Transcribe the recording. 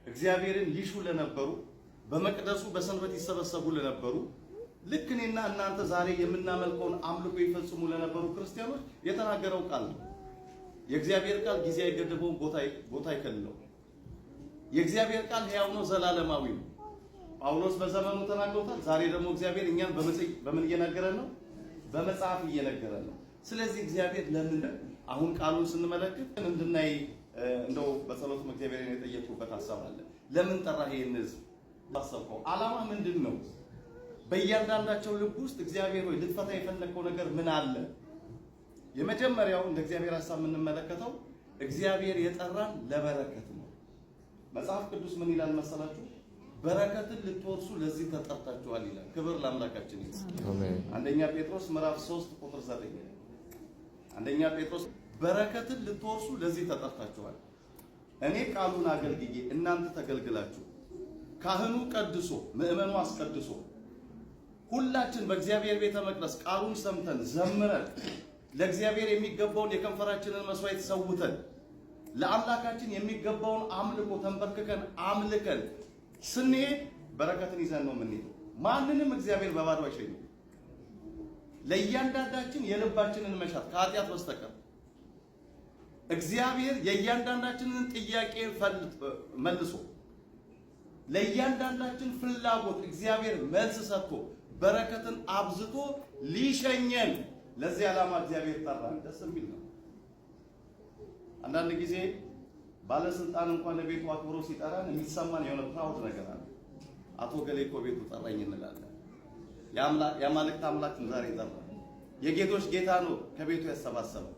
እግዚአብሔርን ይሹ ለነበሩ በመቅደሱ በሰንበት ይሰበሰቡ ለነበሩ ልክ እኔና እናንተ ዛሬ የምናመልከውን አምልኮ ይፈጽሙ ለነበሩ ክርስቲያኖች የተናገረው ቃል ነው። የእግዚአብሔር ቃል ጊዜ አይገድበውም፣ ቦታ አይከልለውም። የእግዚአብሔር ቃል ሕያው ነው፣ ዘላለማዊ ነው። ጳውሎስ በዘመኑ ተናግሮታል። ዛሬ ደግሞ እግዚአብሔር እኛን በምን እየነገረን ነው? በመጽሐፍ እየነገረን ነው። ስለዚህ እግዚአብሔር ለምን አሁን ቃሉን ስንመለከት እንድናይ እንደው በጸሎት እግዚአብሔርን የጠየቁበት ሐሳብ አለ። ለምን ጠራህ ይሄን ሕዝብ? አሰብከው ዓላማ ምንድን ነው? በእያንዳንዳቸው ልብ ውስጥ እግዚአብሔር ሆይ ልትፈታ የፈለከው ነገር ምን አለ? የመጀመሪያው እንደ እግዚአብሔር ሐሳብ የምንመለከተው እግዚአብሔር የጠራን ለበረከት ነው። መጽሐፍ ቅዱስ ምን ይላል መሰላችሁ? በረከትን ልትወርሱ ለዚህ ተጠርታችኋል ይላል። ክብር ለአምላካችን ይሁን። አሜን። አንደኛ ጴጥሮስ ምዕራፍ 3 ቁጥር 9 አንደኛ ጴጥሮስ በረከትን ልትወርሱ ለዚህ ተጠርታችኋል። እኔ ቃሉን አገልግዬ እናንተ ተገልግላችሁ ካህኑ ቀድሶ ምእመኑ አስቀድሶ ሁላችን በእግዚአብሔር ቤተ መቅደስ ቃሉን ሰምተን ዘምረን ለእግዚአብሔር የሚገባውን የከንፈራችንን መስዋዕት ሰውተን ለአምላካችን የሚገባውን አምልኮ ተንበርክከን አምልከን ስንሄድ በረከትን ይዘን ነው የምንሄደው። ማንንም እግዚአብሔር በባዶ አይሸኝም። ለእያንዳንዳችን የልባችንን መሻት ከኃጢአት በስተቀር እግዚአብሔር የእያንዳንዳችንን ጥያቄ መልሶ ለእያንዳንዳችን ፍላጎት እግዚአብሔር መልስ ሰጥቶ በረከትን አብዝቶ ሊሸኘን ለዚህ ዓላማ እግዚአብሔር ጠራን። ደስ የሚል ነው። አንዳንድ ጊዜ ባለስልጣን እንኳን ለቤቱ አክብሮ ሲጠራን የሚሰማን የሆነ ፕራውድ ነገር አለ። አቶ ገሌ እኮ ቤቱ ጠራኝ እንላለን። የአማልክት አምላክ ዛሬ ጠራ። የጌቶች ጌታ ነው ከቤቱ ያሰባሰበው።